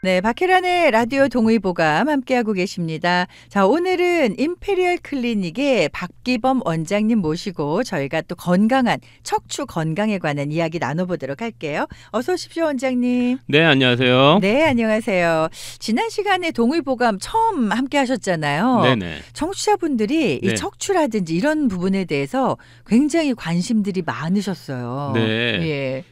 네, 박혜란의 라디오 동의보감 함께하고 계십니다. 자, 오늘은 임페리얼 클리닉의 박기범 원장님 모시고 저희가 또 건강한 척추 건강에 관한 이야기 나눠보도록 할게요. 어서 오십시오, 원장님. 네, 안녕하세요. 네, 안녕하세요. 지난 시간에 동의보감 처음 함께 하셨잖아요. 네네. 청취자분들이 네. 이 척추라든지 이런 부분에 대해서 굉장히 관심들이 많으셨어요. 네. 예.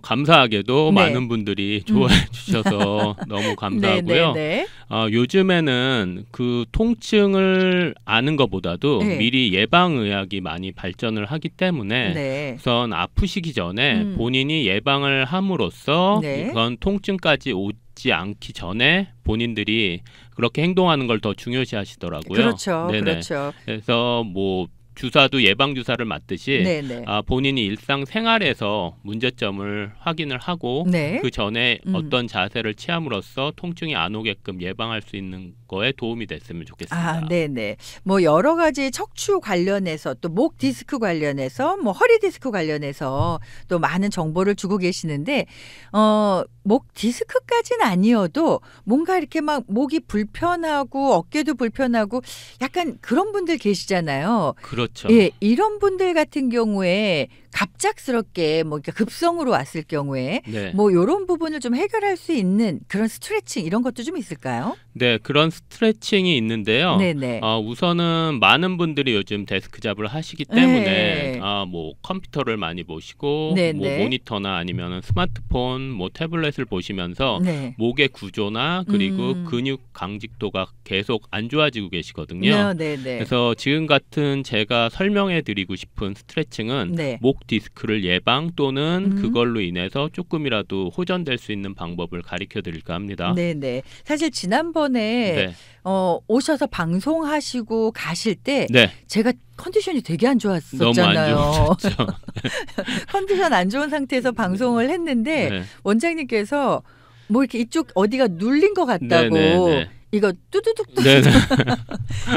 감사하게도 네. 많은 분들이 좋아해 주셔서 너무 감사하고요. 네. 요즘에는 그 통증을 아는 것보다도 네. 미리 예방의학이 많이 발전을 하기 때문에 네. 우선 아프시기 전에 음. 본인이 예방을 함으로써 네. 이건 통증까지 오지 않기 전에 본인들이 그렇게 행동하는 걸 더 중요시 하시더라고요. 그렇죠. 네네. 그렇죠. 그래서 뭐 주사도 예방 주사를 맞듯이 네네. 본인이 일상 생활에서 문제점을 확인을 하고 네. 그 전에 음. 어떤 자세를 취함으로써 통증이 안 오게끔 예방할 수 있는 거에 도움이 됐으면 좋겠습니다. 아, 네네. 뭐 여러 가지 척추 관련해서 또 목 디스크 관련해서 뭐 허리 디스크 관련해서 또 많은 정보를 주고 계시는데 목 디스크까지는 아니어도 뭔가 이렇게 막 목이 불편하고 어깨도 불편하고 약간 그런 분들 계시잖아요. 그렇죠. 예, 이런 분들 같은 경우에 갑작스럽게 뭐 이렇게 급성으로 왔을 경우에 네. 뭐 이런 부분을 좀 해결할 수 있는 그런 스트레칭 이런 것도 좀 있을까요? 네, 그런 스트레칭이 있는데요. 네네. 우선은 많은 분들이 요즘 데스크 잡을 하시기 때문에 네. 뭐 컴퓨터를 많이 보시고 네네. 뭐 모니터나 아니면 스마트폰, 뭐 태블릿을 보시면서 네. 목의 구조나 그리고 근육 강직도가 계속 안 좋아지고 계시거든요. 네네. 그래서 지금 같은 제가 설명해 드리고 싶은 스트레칭은 네. 목 디스크를 예방 또는 그걸로 인해서 조금이라도 호전될 수 있는 방법을 가르쳐 드릴까 합니다. 네네. 사실 지난번에 네. 오셔서 방송하시고 가실 때 네. 제가 컨디션이 되게 안 너무 안 좋았었잖아요. 좋으셨죠. 컨디션 안 좋은 상태에서 방송을 했는데 네. 원장님께서 뭐 이렇게 이쪽 어디가 눌린 것 같다고 네네네. 이거 뚜두둑 네네.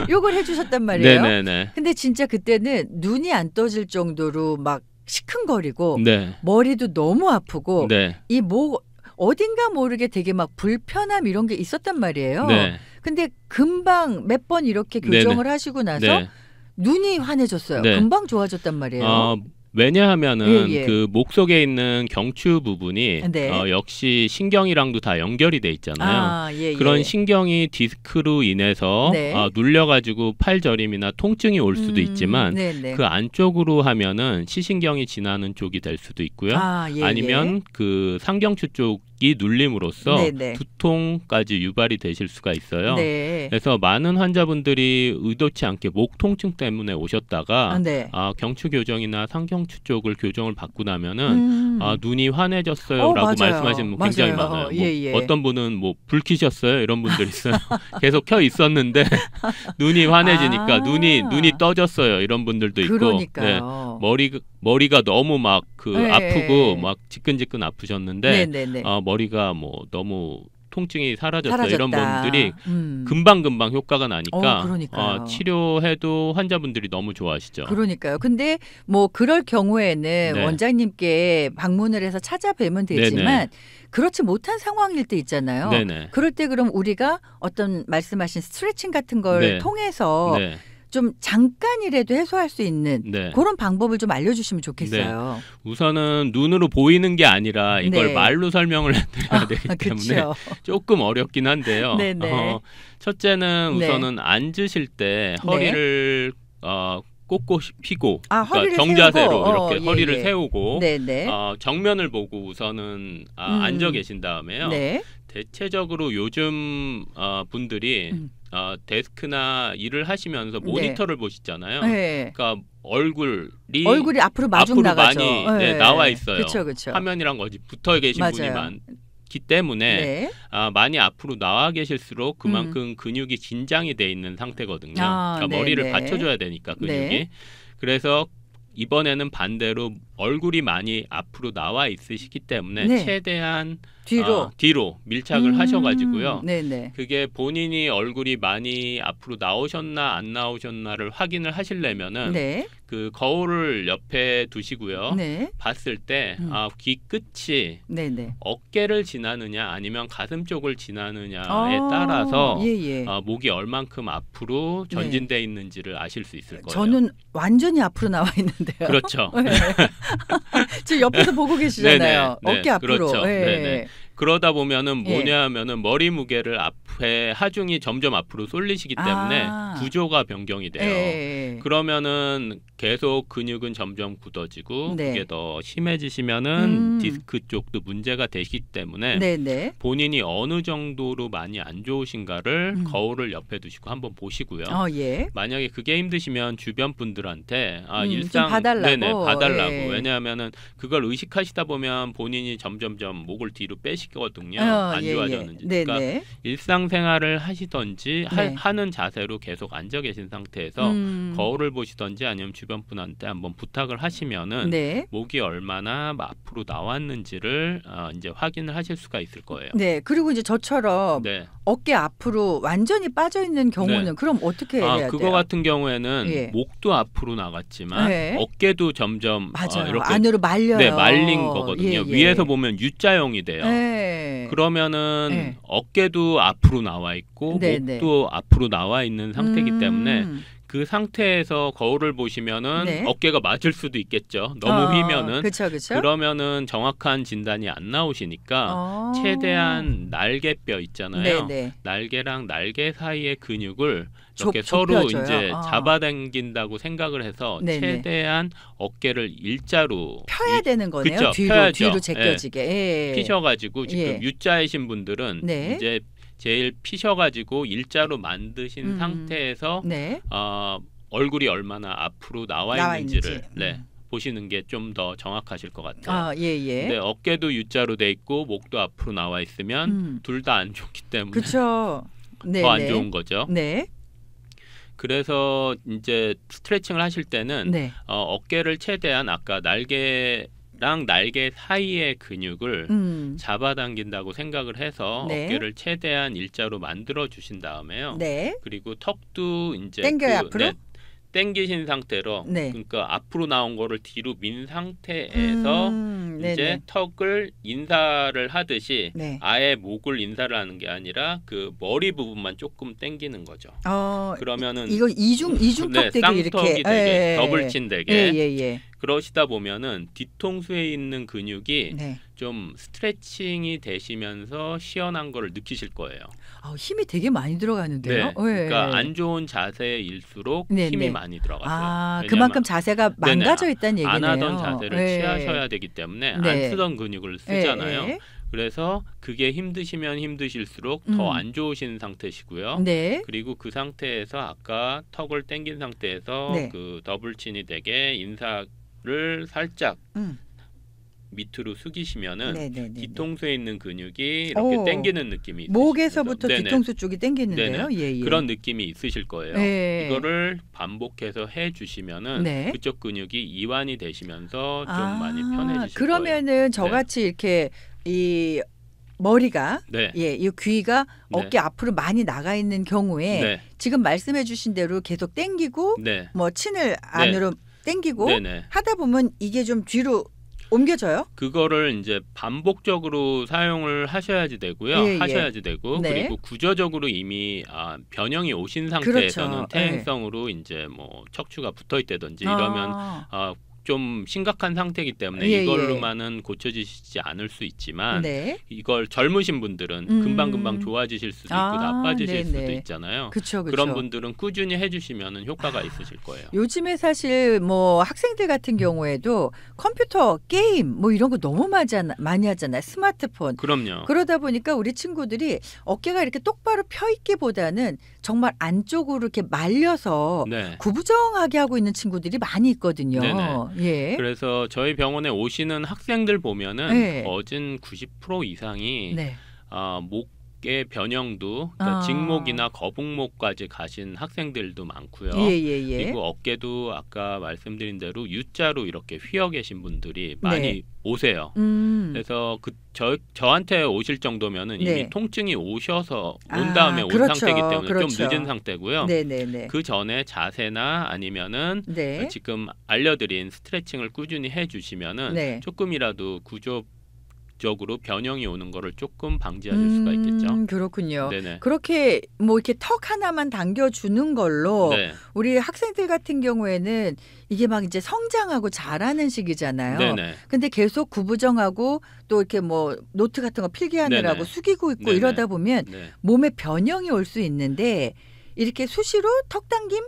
욕을 해주셨단 말이에요. 네네네. 근데 진짜 그때는 눈이 안 떠질 정도로 막 시큰거리고 네. 머리도 너무 아프고 네. 이 목 어딘가 모르게 되게 막 불편함 이런 게 있었단 말이에요. 네. 근데 금방 몇 번 이렇게 교정을 하시고 나서 네. 눈이 환해졌어요. 네. 금방 좋아졌단 말이에요. 왜냐하면은 예, 예. 그 목 속에 있는 경추 부분이 네. 역시 신경이랑도 다 연결이 돼 있잖아요. 아, 예, 그런 예. 신경이 디스크로 인해서 네. 눌려가지고 팔저림이나 통증이 올 수도 있지만 네네. 그 안쪽으로 하면은 시신경이 지나는 쪽이 될 수도 있고요. 예, 아니면 그 상경추 쪽이 눌림으로써 네네. 두통까지 유발이 되실 수가 있어요. 네. 그래서 많은 환자분들이 의도치 않게 목 통증 때문에 오셨다가 네. 경추 교정이나 상경추 쪽을 교정을 받고 나면은 눈이 환해졌어요라고 맞아요. 말씀하시는 분 굉장히 맞아요. 많아요. 예, 예. 어떤 분은 뭐 불 켜셨어요 이런 분들 있어요. 계속 켜 있었는데 눈이 환해지니까 눈이 떠졌어요 이런 분들도 있고. 그러니까요. 머리가 너무 막 네. 아프고 막 지끈지끈 아프셨는데 네네네. 머리가 뭐 너무 통증이 사라졌어요. 사라졌다. 이런 분들이 금방 효과가 나니까 그러니까요. 치료해도 환자분들이 너무 좋아하시죠. 그러니까요. 근데 뭐 그럴 경우에는 네. 원장님께 방문을 해서 찾아뵈면 되지만 네네. 그렇지 못한 상황일 때 있잖아요. 네네. 그럴 때 그럼 우리가 어떤 말씀하신 스트레칭 같은 걸 네. 통해서 네. 좀 잠깐이라도 해소할 수 있는 네. 그런 방법을 좀 알려주시면 좋겠어요. 우선은 눈으로 보이는 게 아니라 이걸 네. 말로 설명을 해드려야 되기 때문에 그렇죠. 조금 어렵긴 한데요. 네네. 첫째는 네. 우선은 앉으실 때 허리를 꼿꼿이 펴고 허리를 정자세로 세우고? 이렇게 예, 허리를 예. 세우고 네네. 정면을 보고 우선은 앉아 계신 다음에요. 네. 대체적으로 요즘 분들이 데스크나 일을 하시면서 모니터를 보시잖아요. 네. 그러니까 얼굴이 앞으로 마중 나가죠. 많이 나와 있어요. 그렇죠. 화면이랑 어디 붙어 계신 분이 맞아요. 많기 때문에 네. 많이 앞으로 나와 계실수록 그만큼 근육이 긴장이 돼 있는 상태거든요. 그러니까 머리를 네네. 받쳐줘야 되니까 근육이. 네. 그래서 이번에는 반대로 얼굴이 많이 앞으로 나와 있으시기 때문에 네. 최대한 뒤로 밀착을 하셔가지고요. 네네. 그게 본인이 얼굴이 많이 앞으로 나오셨나 안 나오셨나를 확인을 하시려면은 네. 그 거울을 옆에 두시고요. 네. 봤을 때 귀 끝이 네네. 어깨를 지나느냐 아니면 가슴 쪽을 지나느냐에 따라서 예. 목이 얼만큼 앞으로 전진돼 있는지를 아실 수 있을 거예요. 저는 완전히 앞으로 나와 있는데요. 그렇죠. 네. 지금 옆에서 보고 계시잖아요. 네네. 어깨 앞으로. 그렇죠. 네. 네네. 그러다 보면은 예. 뭐냐 하면은 머리 무게를 앞에 하중이 점점 앞으로 쏠리시기 때문에 구조가 변경이 돼요. 예. 그러면은 계속 근육은 점점 굳어지고 네. 그게 더 심해지시면은 디스크 쪽도 문제가 되기 때문에 네네. 본인이 어느 정도로 많이 안 좋으신가를 거울을 옆에 두시고 한번 보시고요. 예. 만약에 그게 힘드시면 주변 분들한테 좀 봐달라고. 네네 봐달라고. 예. 왜냐하면은 그걸 의식하시다 보면 본인이 점점점 목을 뒤로 빼시거든요. 안 예. 좋아졌는지. 네네. 그러니까 일상생활을 하시던지 네. 하는 자세로 계속 앉아 계신 상태에서 거울을 보시던지 아니면 주변 분한테 한번 부탁을 하시면은 네. 목이 얼마나 앞으로 나왔는지를 이제 확인을 하실 수가 있을 거예요. 네. 그리고 이제 저처럼 네. 어깨 앞으로 완전히 빠져 있는 경우는 네. 그럼 어떻게 해야 돼요? 그거 같은 경우에는 예. 목도 앞으로 나갔지만 네. 어깨도 점점 맞아요. 이렇게 안으로 말려요. 네, 말린 거거든요. 예. 위에서 보면 U자형이 돼요. 네. 그러면은 네. 어깨도 앞으로 나와 있고 네네. 목도 앞으로 나와 있는 상태이기 때문에 음. 그 상태에서 거울을 보시면은 네. 어깨가 맞을 수도 있겠죠. 너무 휘면은. 그렇죠. 그러면은 정확한 진단이 안 나오시니까 최대한 날개뼈 있잖아요. 네네. 날개랑 날개 사이의 근육을 이렇게 서로 좁혀줘요. 이제 잡아당긴다고 생각을 해서 네네. 최대한 어깨를 일자로 펴야 되는 거네요. 그쵸, 뒤로 펴야죠. 제껴지게. 예. 피셔가지고 지금 예. U자이신 분들은 네. 이제 제일 피셔가지고 일자로 만드신 상태에서 네. 얼굴이 얼마나 앞으로 나와 있는지를 있는지. 네, 보시는 게 좀 더 정확하실 것 같아요. 예. 근데 어깨도 U자로 돼 있고 목도 앞으로 나와 있으면 둘 다 안 좋기 때문에 그렇죠. 더 안 좋은 거죠. 네. 그래서 이제 스트레칭을 하실 때는 네. 어깨를 최대한 아까 날개랑 날개 사이의 근육을 잡아당긴다고 생각을 해서 네. 어깨를 최대한 일자로 만들어 주신 다음에요. 네. 그리고 턱도 이제 당겨요, 앞으로? 네, 당기신 상태로 네. 그러니까 앞으로 나온 거를 뒤로 민 상태에서 이제 네네. 턱을 인사를 하듯이 네. 아예 목을 인사를 하는 게 아니라 그 머리 부분만 조금 당기는 거죠. 그러면은 이거 이중턱 네, 되게 쌍턱이 이렇게 되게 더블친 되게 예. 그러시다 보면은 뒤통수에 있는 근육이 네. 좀 스트레칭이 되시면서 시원한 거를 느끼실 거예요. 힘이 되게 많이 들어가는데요. 네, 그러니까 안 좋은 자세일수록 네, 힘이 네. 많이 들어가세요. 왜냐면 그만큼 자세가 망가져 있다는 얘기네요. 안 하던 자세를 취하셔야 되기 때문에 네. 안 쓰던 근육을 쓰잖아요. 네. 그래서 그게 힘드시면 힘드실수록 더 안 좋으신 상태시고요. 네. 그리고 그 상태에서 아까 턱을 당긴 상태에서 네. 그 더블친이 되게 인사를 살짝 밑으로 숙이시면은 네네네. 뒤통수에 있는 근육이 이렇게 당기는 느낌이 있으시죠. 목에서부터 네네. 뒤통수 쪽이 당기는데요. 예. 그런 느낌이 있으실 거예요. 네. 이거를 반복해서 해주시면은 네. 그쪽 근육이 이완이 되시면서 좀 많이 편해지실 그러면은 거예요. 저같이 이렇게 이 머리가 네. 이 귀가 네. 어깨 앞으로 많이 나가 있는 경우에 네. 지금 말씀해주신 대로 계속 당기고 네. 뭐 친을 안으로 당기고 네네. 하다 보면 이게 좀 뒤로 옮겨져요? 그거를 이제 반복적으로 사용을 하셔야지 되고요. 예. 하셔야지 되고 네. 그리고 구조적으로 이미 변형이 오신 상태에서는 그렇죠. 퇴행성으로 이제 뭐 척추가 붙어 있다든지 이러면 좀 심각한 상태이기 때문에 이걸로만은 고쳐지지 않을 수 있지만 네. 이걸 젊으신 분들은 금방금방 좋아지실 수도 있고 나빠지실 네네. 수도 있잖아요. 그쵸. 그런 분들은 꾸준히 해주시면 효과가 있으실 거예요. 요즘에 사실 뭐 학생들 같은 경우에도 컴퓨터 게임 뭐 이런 거 너무 많이 하잖아요. 스마트폰. 그럼요. 그러다 보니까 우리 친구들이 어깨가 이렇게 똑바로 펴 있기보다는 정말 안쪽으로 이렇게 말려서 네. 구부정하게 하고 있는 친구들이 많이 있거든요. 네네. 예. 그래서 저희 병원에 오시는 학생들 보면은 네. 거진 90% 이상이 네. 목 어깨 변형도 그러니까 직목이나 거북목까지 가신 학생들도 많고요. 그리고 어깨도 아까 말씀드린 대로 U자로 이렇게 휘어 계신 분들이 많이 오세요. 그래서 저한테 오실 정도면은 이미 통증이 오셔서 온 다음에 온 상태이기 때문에 좀 늦은 상태고요. 그 전에 자세나 아니면은 지금 알려드린 스트레칭을 꾸준히 해주시면은 조금이라도 구조적으로 변형이 오는 거를 조금 방지하실 수가 있겠죠. 그렇군요. 그렇게 뭐 이렇게 턱 하나만 당겨주는 걸로 우리 학생들 같은 경우에는 이게 막 이제 성장하고 자라는 시기잖아요. 근데 계속 구부정하고 또 이렇게 뭐 노트 같은 거 필기하느라고 숙이고 있고 이러다 보면 몸에 변형이 올 수 있는데 이렇게 수시로 턱 당김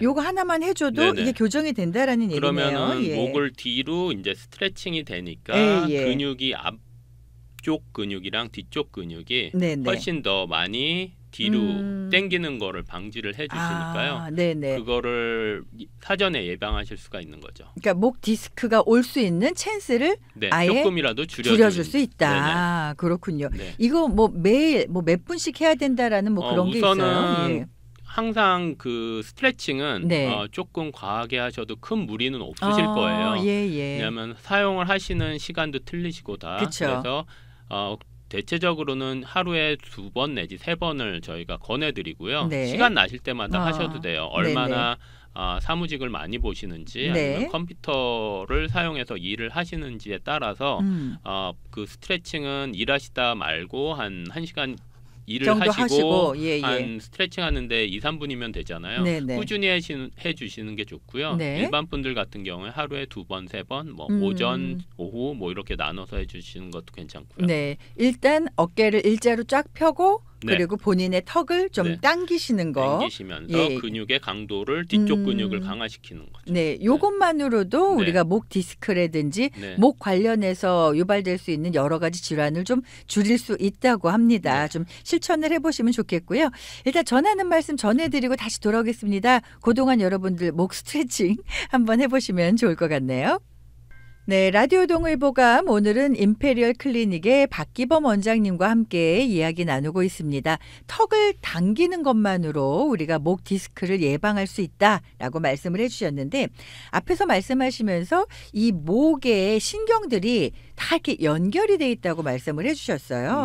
요거 하나만 해줘도 이게 교정이 된다라는 얘기네요. 그러면은 목을 뒤로 이제 스트레칭이 되니까 근육이 앞쪽 근육이랑 뒤쪽 근육이 훨씬 더 많이 뒤로 당기는 거를 방지를 해주시니까요. 그거를 사전에 예방하실 수가 있는 거죠. 그러니까 목 디스크가 올 수 있는 찬스를 아예 조금이라도 줄여줄 수 있다. 그렇군요. 이거 뭐 매일 뭐 몇 분씩 해야 된다라는 뭐 그런 게 있어요. 항상 그 스트레칭은 조금 과하게 하셔도 큰 무리는 없으실 거예요. 왜냐하면 사용을 하시는 시간도 틀리시고 다. 그래서 대체적으로는 하루에 2번 내지 3번을 저희가 권해드리고요. 시간 나실 때마다 하셔도 돼요. 얼마나 사무직을 많이 보시는지 아니면 컴퓨터를 사용해서 일을 하시는지에 따라서 그 스트레칭은 일하시다 말고 한 1시간 일을 하시고 한 스트레칭 하는데 2, 3분이면 되잖아요. 꾸준히 해주시는 게 좋고요. 일반 분들 같은 경우에 하루에 2번, 3번, 뭐 오전, 오후 뭐 이렇게 나눠서 해주시는 것도 괜찮고요. 일단 어깨를 일자로 쫙 펴고 그리고 본인의 턱을 좀 당기시는 거. 당기시면서 근육의 강도를 뒤쪽 근육을 강화시키는 거죠. 요것만으로도 우리가 목 디스크라든지 목 관련해서 유발될 수 있는 여러 가지 질환을 좀 줄일 수 있다고 합니다. 좀 실천을 해보시면 좋겠고요. 일단 전하는 말씀 전해드리고 다시 돌아오겠습니다. 그동안 여러분들 목 스트레칭 한번 해보시면 좋을 것 같네요. 라디오 동의보감 오늘은 임페리얼 클리닉의 박기범 원장님과 함께 이야기 나누고 있습니다. 턱을 당기는 것만으로 우리가 목 디스크를 예방할 수 있다라고 말씀을 해주셨는데 앞에서 말씀하시면서 이 목의 신경들이 다 이렇게 연결이 돼 있다고 말씀을 해주셨어요.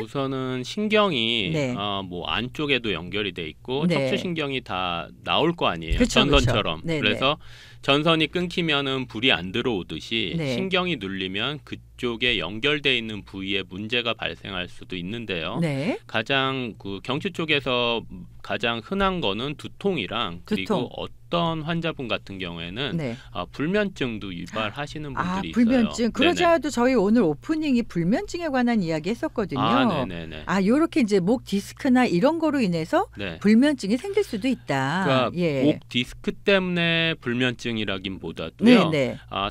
우선은 신경이 뭐 안쪽에도 연결이 돼 있고 척추신경이 다 나올 거 아니에요. 전선처럼. 그래서 전선이 끊기면은 불이 안 들어오듯이 신경이 눌리면 그쪽에 연결돼 있는 부위에 문제가 발생할 수도 있는데요. 가장 그 경추 쪽에서 가장 흔한 거는 두통이랑 그리고 어떤 환자분 같은 경우에는 불면증도 유발하시는 분들이 있어요. 불면증. 그러지 않아도 저희 오늘 오프닝이 불면증에 관한 이야기 했었거든요. 요렇게 이제 목 디스크나 이런 거로 인해서 불면증이 생길 수도 있다. 그러니까 목 디스크 때문에 불면증이라기보다도요.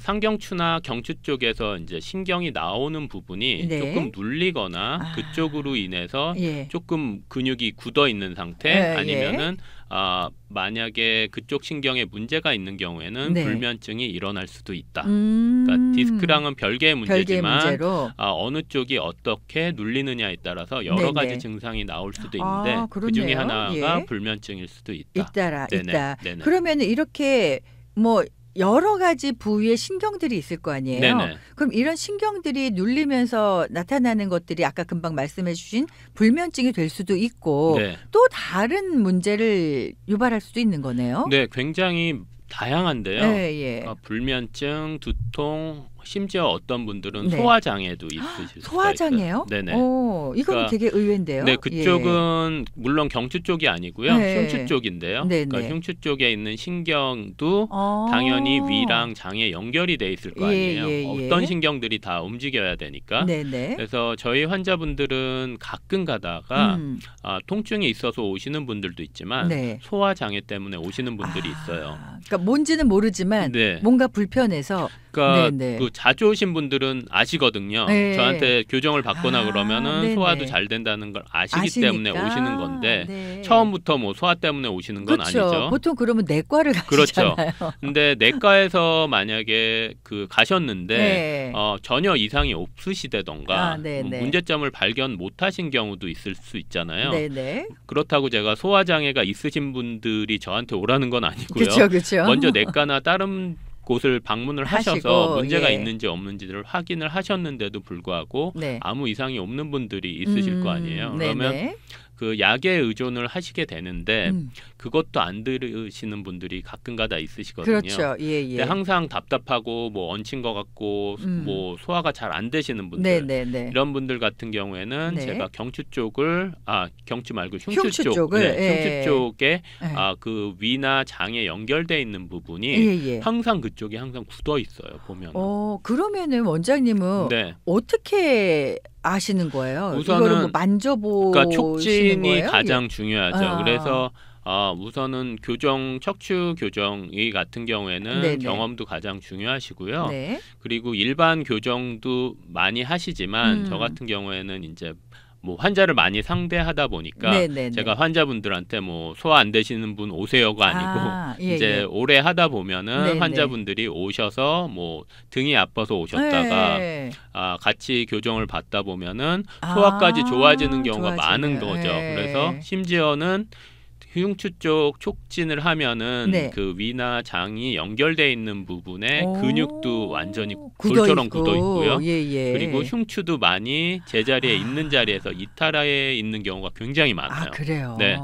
상경추나 경추 쪽에서 이제 신경이 나오는 부분이 조금 눌리거나 그쪽으로 인해서 조금 근육이 굳어 있는 상태 아니면은 만약에 그쪽 신경에 문제가 있는 경우에는 불면증이 일어날 수도 있다. 그러니까 디스크랑은 별개의 문제지만 어느 쪽이 어떻게 눌리느냐에 따라서 여러 가지 증상이 나올 수도 있는데 그중에 하나가 불면증일 수도 있다. 있다. 그러면 이렇게 뭐 여러 가지 부위의 신경들이 있을 거 아니에요. 그럼 이런 신경들이 눌리면서 나타나는 것들이 아까 금방 말씀해 주신 불면증이 될 수도 있고 또 다른 문제를 유발할 수도 있는 거네요. 굉장히 다양한데요. 불면증, 두통, 심지어 어떤 분들은 소화장애도 있으실 수가 있어요. 이건 그러니까, 되게 의외인데요. 그쪽은 물론 경추 쪽이 아니고요. 흉추 쪽인데요. 그러니까 흉추 쪽에 있는 신경도 당연히 위랑 장에 연결이 돼 있을 거 아니에요. 어떤 신경들이 다 움직여야 되니까. 그래서 저희 환자분들은 가끔 가다가 통증이 있어서 오시는 분들도 있지만 소화장애 때문에 오시는 분들이 있어요. 그러니까 뭔지는 모르지만 뭔가 불편해서 그러니까 그 자주 오신 분들은 아시거든요. 네. 저한테 교정을 받거나 그러면은 네네. 소화도 잘 된다는 걸 아시기 아시니까. 때문에 오시는 건데 네. 처음부터 뭐 소화 때문에 오시는 건 그렇죠. 아니죠. 보통 그러면 내과를 가시잖아요. 그렇죠. 근데 내과에서 만약에 그 가셨는데 네. 전혀 이상이 없으시다던가 네네. 문제점을 발견 못하신 경우도 있을 수 있잖아요. 네네. 그렇다고 제가 소화 장애가 있으신 분들이 저한테 오라는 건 아니고요. 그렇죠. 먼저 내과나 다른 곳을 방문을 하셔서 하시고, 문제가 예. 있는지 없는지를 확인을 하셨는데도 불구하고 네. 아무 이상이 없는 분들이 있으실 거 아니에요. 그러면 네네. 그 약에 의존을 하시게 되는데 그것도 안 들으시는 분들이 가끔가다 있으시거든요. 그렇죠. 예. 근데 항상 답답하고 뭐 얹힌 것 같고 뭐 소화가 잘 안 되시는 분들 네네네. 이런 분들 같은 경우에는 네. 제가 경추 쪽을 경추 말고 흉추 흉추 쪽, 쪽을, 흉추 쪽에 예. 그 위나 장에 연결돼 있는 부분이 예. 항상 그쪽이 항상 굳어 있어요. 보면. 그러면은 원장님은 네. 어떻게 아시는 거예요? 우선은 이거를 뭐 만져보시는 그러니까 촉진이 거예요? 가장 중요하죠. 아. 그래서 우선은 척추 교정의 같은 경우에는 네네. 경험도 가장 중요하시고요. 네. 그리고 일반 교정도 많이 하시지만 저 같은 경우에는 이제 뭐 환자를 많이 상대하다 보니까 네네네. 제가 환자분들한테 뭐 소화 안 되시는 분 오세요가 아니고 예. 이제 오래 하다 보면은 네네. 환자분들이 오셔서 뭐 등이 아파서 오셨다가 네. 같이 교정을 받다 보면은 소화까지 좋아지는 경우가 많은 거죠. 네. 그래서 심지어는 흉추 쪽 촉진을 하면은 네. 그 위나 장이 연결돼 있는 부분에 근육도 완전히 굳어 돌처럼 있고. 굳어 있고요. 예. 그리고 흉추도 많이 제자리에 있는 자리에서 이탈해 있는 경우가 굉장히 많아요. 그래요. 네.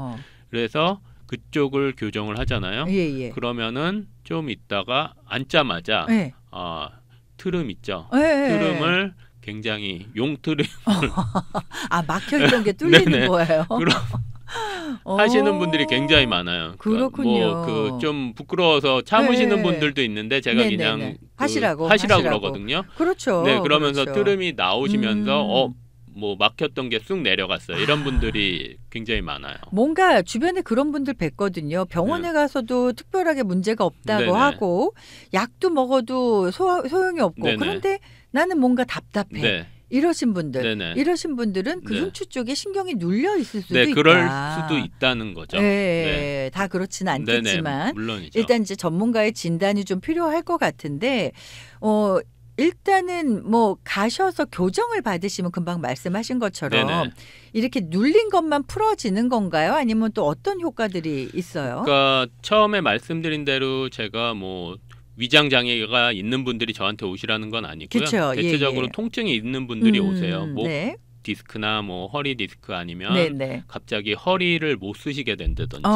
그래서 그쪽을 교정을 하잖아요. 예. 그러면은 좀 있다가 앉자마자 네. 트름 있죠. 예. 트름을 굉장히 용트름 막혀있던 게 뚫리는 거예요. 그럼 하시는 분들이 굉장히 많아요. 그렇군요. 뭐 좀 부끄러워서 참으시는 네. 분들도 있는데 제가 네네네. 그냥 하시라고 그러거든요. 그렇죠. 네, 그러면서 그렇죠. 트름이 나오시면서 뭐 막혔던 게 쑥 내려갔어요. 이런 분들이 굉장히 많아요. 뭔가 주변에 그런 분들 뵀거든요. 병원에 가서도 특별하게 문제가 없다고 네네. 하고 약도 먹어도 소용이 없고 네네. 그런데 나는 뭔가 답답해. 네. 이러신 분들, 네네. 이러신 분들은 그 네. 흉추 쪽에 신경이 눌려 있을 수도 네, 있다. 그럴 수도 있다는 거죠. 네, 다 그렇지는 않겠지만 네네, 물론이죠. 일단 이제 전문가의 진단이 좀 필요할 것 같은데 일단은 뭐 가셔서 교정을 받으시면 금방 말씀하신 것처럼 네네. 이렇게 눌린 것만 풀어지는 건가요? 아니면 또 어떤 효과들이 있어요? 그러니까 처음에 말씀드린 대로 제가 뭐 위장 장애가 있는 분들이 저한테 오시라는 건 아니고요. 그쵸, 대체적으로 예. 통증이 있는 분들이 오세요. 목 네. 디스크나 뭐 허리 디스크 아니면 네네. 갑자기 허리를 못 쓰시게 된다든지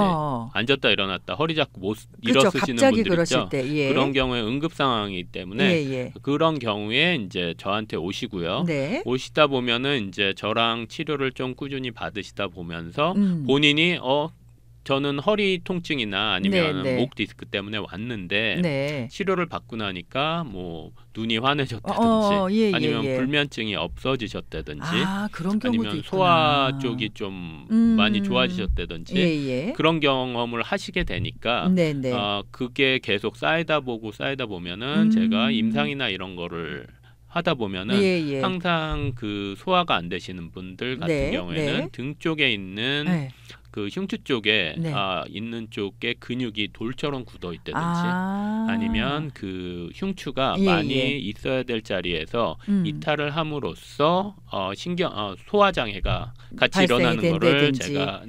앉았다 일어났다 허리 잡고 못 그렇죠. 일어서시는 갑자기 분들 그러실 있죠. 때. 예. 그런 경우에 응급 상황이기 때문에 그런 경우에 이제 저한테 오시고요. 네. 오시다 보면은 이제 저랑 치료를 좀 꾸준히 받으시다 보면서 본인이 저는 허리 통증이나 아니면 목 디스크 때문에 왔는데 치료를 받고 나니까 뭐 눈이 환해졌다든지 아니면 불면증이 없어지셨다든지 그런 경우도 아니면 있구나. 소화 쪽이 좀 많이 좋아지셨다든지 그런 경험을 하시게 되니까 그게 계속 쌓이다 보면은 제가 임상이나 이런 거를 하다 보면은 항상 그 소화가 안 되시는 분들 같은 경우에는 등 쪽에 있는 그 흉추 쪽에 있는 쪽에 근육이 돌처럼 굳어 있다든지 아니면 그 흉추가 많이 있어야 될 자리에서 이탈을 함으로써 소화 장애가 같이 일어나는 거를 제가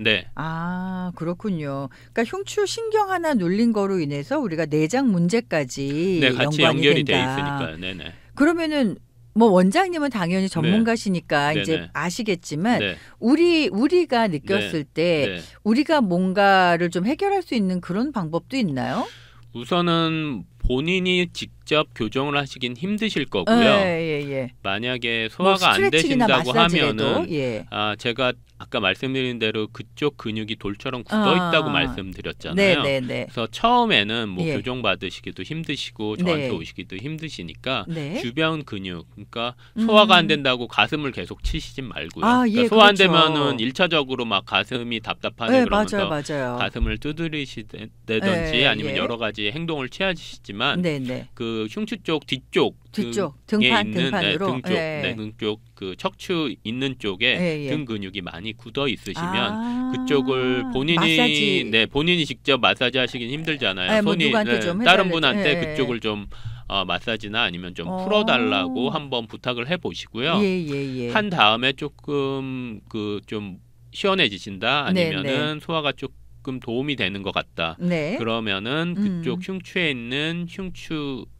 그렇군요. 그러니까 흉추 신경 하나 눌린 거로 인해서 우리가 내장 문제까지 같이 연결이 돼 있으니까요. 네네. 그러면은 뭐 원장님은 당연히 전문가시니까 이제 아시겠지만 우리가 느꼈을 때 우리가 뭔가를 좀 해결할 수 있는 그런 방법도 있나요? 우선은 본인이 직접 교정을 하시긴 힘드실 거고요. 만약에 소화가 안 되신다고 하면은 제가 아까 말씀드린 대로 그쪽 근육이 돌처럼 굳어 있다고 말씀드렸잖아요. 그래서 처음에는 뭐 교정 받으시기도 힘드시고 저한테 오시기도 힘드시니까 주변 근육, 그러니까 소화가 안 된다고 가슴을 계속 치시진 말고요. 그러니까 소화 안 되면은 1차적으로 막 가슴이 답답하네 그러면서 가슴을 두드리시다든지 아니면 여러 가지 행동을 취하시지만 그 그 흉추 쪽 뒤쪽 등판으로 등 쪽 그 척추 있는 쪽에 등 근육이 많이 굳어 있으시면 그쪽을 본인이 직접 마사지 하시긴 힘들잖아요. 손이 다른 분한테 그쪽을 좀 마사지나 아니면 좀 풀어달라고 한번 부탁을 해보시고요. 한 다음에 조금 그 좀 시원해지신다 아니면은 소화가 조금 도움이 되는 것 같다. 그러면은 그쪽 흉추에 있는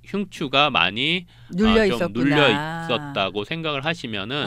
흉추가 많이 눌려 있었다고 생각을 하시면은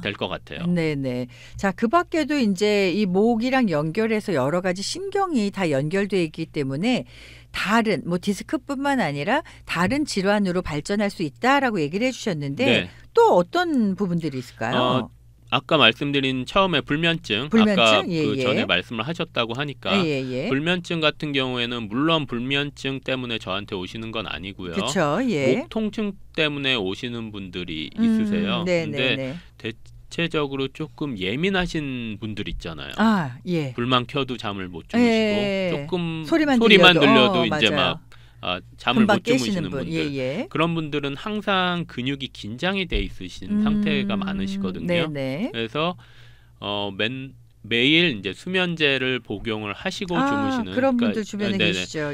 될 것 같아요. 네네. 자, 그 밖에도 이제 이 목이랑 연결해서 여러 가지 신경이 다 연결돼 있기 때문에 다른 뭐 디스크뿐만 아니라 다른 질환으로 발전할 수 있다라고 얘기를 해주셨는데 또 어떤 부분들이 있을까요? 아까 말씀드린 처음에 불면증? 아까 그 전에 말씀을 하셨다고 하니까 불면증 같은 경우에는 물론 불면증 때문에 저한테 오시는 건 아니고요. 그쵸, 목 통증 때문에 오시는 분들이 있으세요. 근데 대체적으로 조금 예민하신 분들 있잖아요. 불만 켜도 잠을 못 주무시고 조금 소리만 들려도 이제 막 잠을 못 주무시는 분들 그런 분들은 항상 근육이 긴장이 돼 있으신 상태가 많으시거든요. 그래서 매일 이제 수면제를 복용을 하시고 주무시는 그런 분들 주변에 계시죠.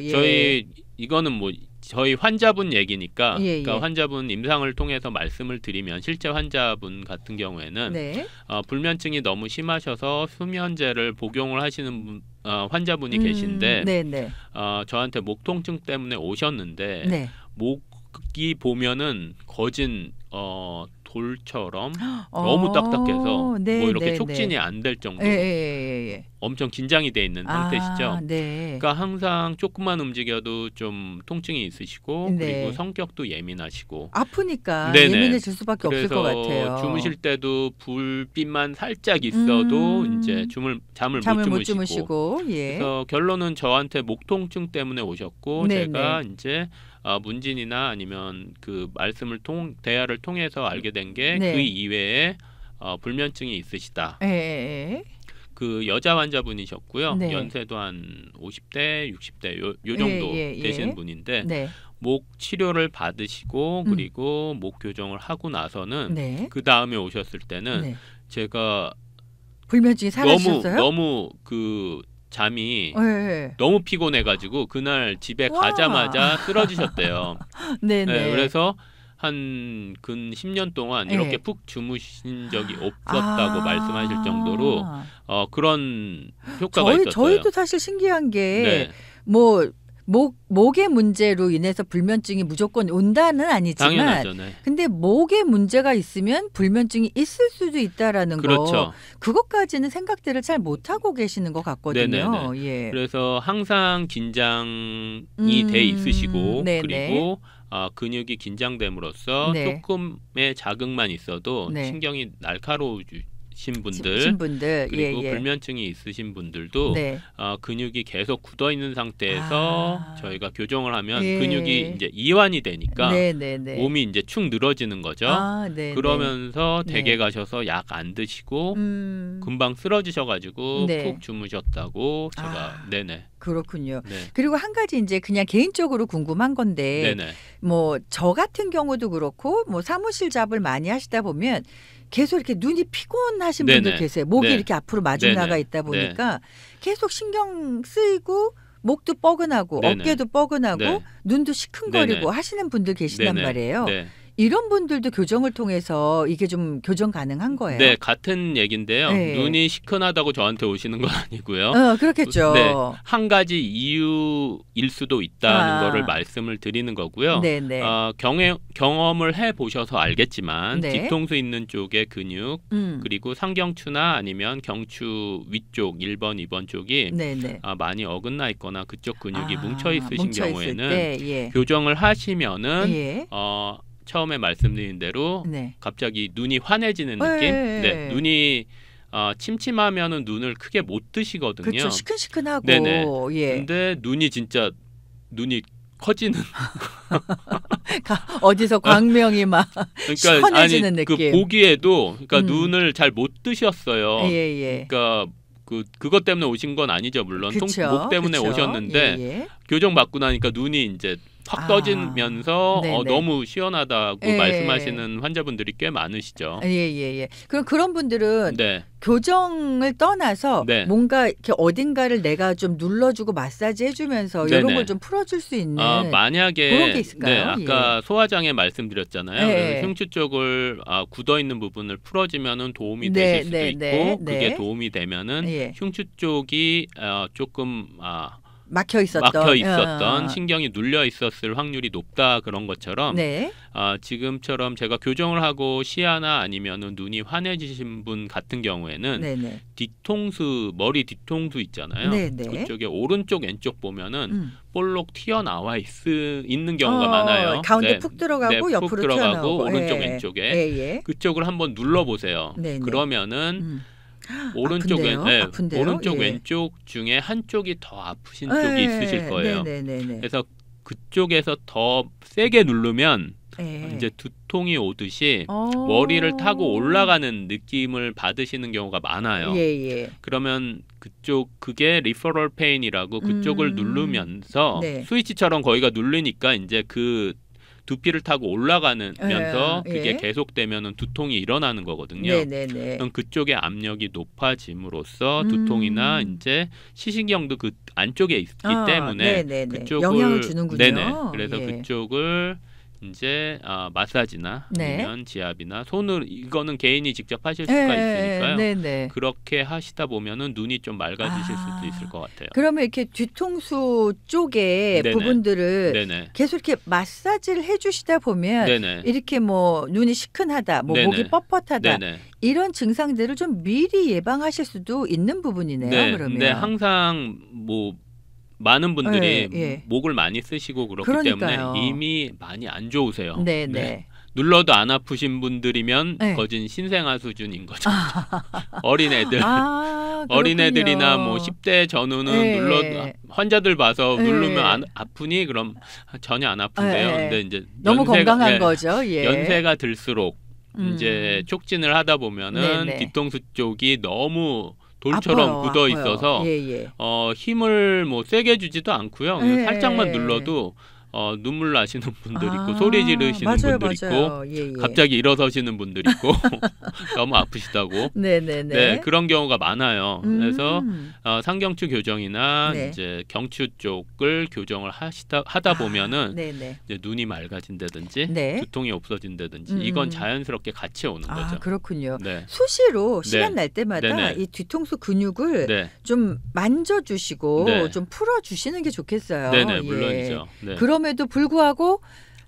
저희 환자분 얘기니까 그러니까 환자분 임상을 통해서 말씀을 드리면 실제 환자분 같은 경우에는 불면증이 너무 심하셔서 수면제를 복용을 하시는 환자분이 계신데 저한테 목 통증 때문에 오셨는데 목이 보면은 거진 돌처럼 너무 딱딱해서 뭐 이렇게 촉진이 안 될 정도로 엄청 긴장이 돼 있는 상태시죠. 그러니까 항상 조금만 움직여도 좀 통증이 있으시고 그리고 성격도 예민하시고 아프니까 예민해질 수밖에 없을 것 같아요. 주무실 때도 불빛만 살짝 있어도 이제 잠을 못 주무시고 그래서 결론은 저한테 목 통증 때문에 오셨고 제가 이제 문진이나 아니면 그 대화를 통해서 알게 된 게 그 이외에 불면증이 있으시다. 그 여자 환자분이셨고요. 연세도 한 50대, 60대 요 정도 되시는 분인데 목 치료를 받으시고 그리고 목 교정을 하고 나서는 그 다음에 오셨을 때는 제가 불면증이 사라지셨어요? 너무 그 잠이 너무 피곤해가지고 그날 집에 가자마자 쓰러지셨대요. 그래서 한 근 10년 동안 이렇게 푹 주무신 적이 없었다고 말씀하실 정도로 그런 효과가 있었어요. 저희도 사실 신기한 게 목의 문제로 인해서 불면증이 무조건 온다는 아니지만 당연하죠. 근데 목에 문제가 있으면 불면증이 있을 수도 있다라는 거 그것까지는 생각들을 잘 못하고 계시는 것 같거든요. 그래서 항상 긴장이 돼 있으시고 그리고 근육이 긴장됨으로써 조금의 자극만 있어도 신경이 날카로우신 분들 그리고 불면증이 있으신 분들도 근육이 계속 굳어 있는 상태에서 저희가 교정을 하면 근육이 이제 이완이 되니까 몸이 이제 축 늘어지는 거죠. 그러면서 댁에 가셔서 약 안 드시고 금방 쓰러지셔가지고 푹 주무셨다고 제가 그렇군요. 그리고 한 가지 이제 그냥 개인적으로 궁금한 건데 뭐 저 같은 경우도 그렇고 뭐 사무실 잡을 많이 하시다 보면 계속 이렇게 눈이 피곤하신 분들 계세요. 목이 이렇게 앞으로 마중 나가 있다 보니까 계속 신경 쓰이고 목도 뻐근하고 어깨도 뻐근하고 눈도 시큰거리고 하시는 분들 계시단 말이에요. 이런 분들도 교정을 통해서 이게 좀 교정 가능한 거예요? 네, 같은 얘기인데요. 눈이 시큰하다고 저한테 오시는 건 아니고요. 그렇겠죠. 한 가지 이유일 수도 있다는 거를 말씀을 드리는 거고요. 경험을 해보셔서 알겠지만 뒤통수 있는 쪽의 근육 그리고 상경추나 아니면 경추 위쪽 1번, 2번 쪽이 많이 어긋나 있거나 그쪽 근육이 뭉쳐 있으신 경우에는 교정을 하시면은 처음에 말씀드린 대로 갑자기 눈이 환해지는 느낌? 눈이 침침하면은 눈을 크게 못 뜨시거든요. 그렇죠. 시큰시큰하고. 근데 눈이 커지는 어디서 광명이 막 시원해지는 느낌. 그 보기에도 눈을 잘 못 뜨셨어요. 그러니까 그것 때문에 오신 건 아니죠. 물론 목 때문에 오셨는데 교정 받고 나니까 눈이 이제 확 떠지면서 너무 시원하다고 말씀하시는 환자분들이 꽤 많으시죠. 예. 그럼 그런 분들은 교정을 떠나서 뭔가 이렇게 어딘가를 내가 좀 눌러주고 마사지 해주면서 이런 걸 좀 풀어줄 수 있는 만약에 그런 게 있을까요? 아까 소화장애 말씀드렸잖아요. 그래서 흉추 쪽을 굳어 있는 부분을 풀어주면은 도움이 되실 수도 있고 그게 도움이 되면은 흉추 쪽이 조금 막혀 있었던 신경이 눌려 있었을 확률이 높다 그런 것처럼 지금처럼 제가 교정을 하고 시야나 아니면은 눈이 환해지신 분 같은 경우에는 뒤통수 머리 뒤통수 있잖아요. 그쪽에 오른쪽 왼쪽 보면은 볼록 튀어나와 있는 경우가 많아요. 가운데 푹 들어가고 옆으로 푹 들어가고 튀어나오고 오른쪽 왼쪽에 그쪽을 한번 눌러 보세요. 그러면은 오른쪽 왼쪽 중에 한쪽이 더 아프신 쪽이 있으실 거예요. 그래서 그쪽에서 더 세게 누르면 이제 두통이 오듯이 머리를 타고 올라가는 느낌을 받으시는 경우가 많아요. 그러면 그게 리퍼럴 페인이라고 그쪽을 누르면서 스위치처럼 거기가 눌리니까 이제 그 두피를 타고 올라가면서 그게 계속되면은 두통이 일어나는 거거든요. 그럼 그쪽의 압력이 높아짐으로써 두통이나 이제 시신경도 그 안쪽에 있기 때문에 그쪽을 영향을 주는군요. 그래서 그쪽을 이제 마사지나 아니면 지압이나 손으로 이거는 개인이 직접 하실 수가 있으니까요. 그렇게 하시다 보면은 눈이 좀 맑아지실 수도 있을 것 같아요. 그러면 이렇게 뒤통수 쪽에 부분들을 계속 이렇게 마사지를 해주시다 보면 이렇게 뭐 눈이 시큰하다, 뭐 목이 뻣뻣하다 이런 증상들을 좀 미리 예방하실 수도 있는 부분이네요. 그러면. 근데 항상 뭐 많은 분들이 목을 많이 쓰시고 그렇기 때문에 이미 많이 안 좋으세요. 눌러도 안 아프신 분들이면 거진 신생아 수준인 거죠. 어린애들이나 뭐 10대 전후는 환자들 봐서 누르면 아프니 그럼 전혀 안 아픈데요. 근데 이제 너무 건강한 거죠. 연세가 들수록 이제 촉진을 하다 보면은 뒤통수 쪽이 너무 돌처럼 굳어 있어서 힘을 뭐 세게 주지도 않고요. 살짝만 눌러도 눈물 나시는 분들 있고 소리 지르시는 분들 있고 갑자기 일어서시는 분들 있고 너무 아프시다고 그런 경우가 많아요. 그래서 상경추 교정이나 이제 경추 쪽을 교정을 하다 보면은 이제 눈이 맑아진다든지 두통이 없어진다든지 이건 자연스럽게 같이 오는 거죠. 그렇군요. 수시로 시간 날 때마다 이 뒤통수 근육을 좀 만져주시고 좀 풀어주시는 게 좋겠어요. 물론이죠. 그럼에도 불구하고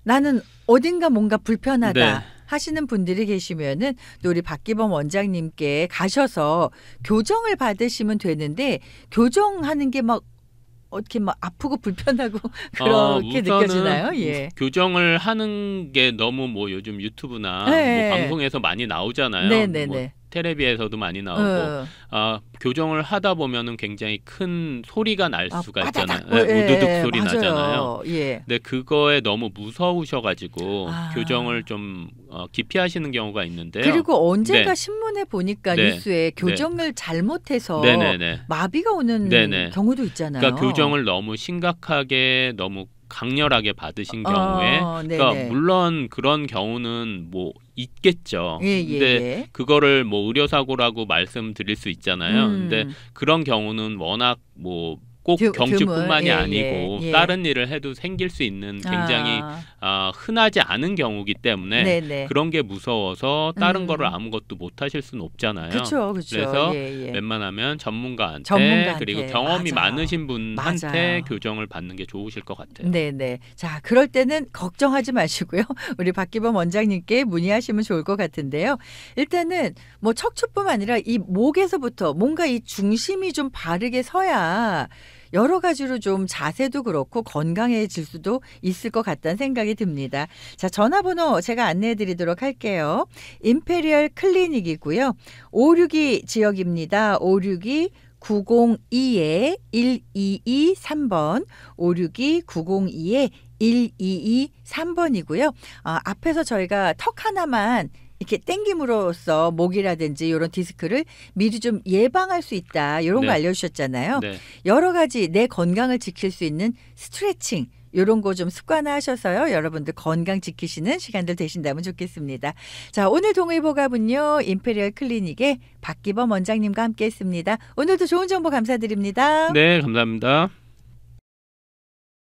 나는 어딘가 뭔가 불편하다 하시는 분들이 계시면은 또 우리 박기범 원장님께 가셔서 교정을 받으시면 되는데 교정하는 게 막 어떻게 막 아프고 불편하고 그렇게 느껴지나요? 교정을 하는 게 너무 뭐 요즘 유튜브나 뭐 방송에서 많이 나오잖아요. 뭐 텔레비에서도 많이 나오고 교정을 하다 보면은 굉장히 큰 소리가 날 수가 있잖아요. 우두둑 소리 나잖아요. 근데 그거에 너무 무서우셔가지고 교정을 좀 기피하시는 경우가 있는데요. 그리고 언젠가 신문에 보니까 뉴스에 교정을 잘못해서 마비가 오는 경우도 있잖아요. 그러니까 교정을 너무 심각하게 너무 강렬하게 받으신 경우에 그러니까 물론 그런 경우는 뭐 있겠죠. 근데 그거를 뭐 의료사고라고 말씀드릴 수 있잖아요. 근데 그런 경우는 워낙 뭐 꼭 경추뿐만이 아니고 다른 일을 해도 생길 수 있는 굉장히 흔하지 않은 경우기 때문에 그런 게 무서워서 다른 거를 아무것도 못 하실 수는 없잖아요. 그래서 웬만하면 전문가한테 그리고 경험이 많으신 분한테 교정을 받는 게 좋으실 것 같아요. 자, 그럴 때는 걱정하지 마시고요. 우리 박기범 원장님께 문의하시면 좋을 것 같은데요. 일단은 뭐 척추뿐만 아니라 이 목에서부터 뭔가 이 중심이 좀 바르게 서야 여러 가지로 좀 자세도 그렇고 건강해질 수도 있을 것 같다는 생각이 듭니다. 자, 전화번호 제가 안내해 드리도록 할게요. 임페리얼 클리닉이고요. 562 지역입니다. 562 902-1223번 562-902-1223번이고요. 앞에서 저희가 턱 하나만 이렇게 땡김으로써 목이라든지 이런 디스크를 미리 좀 예방할 수 있다. 이런 거 알려주셨잖아요. 여러 가지 내 건강을 지킬 수 있는 스트레칭 이런 거 좀 습관화하셔서요. 여러분들 건강 지키시는 시간들 되신다면 좋겠습니다. 자, 오늘 동의보감은요. 임페리얼 클리닉의 박기범 원장님과 함께했습니다. 오늘도 좋은 정보 감사드립니다. 네, 감사합니다.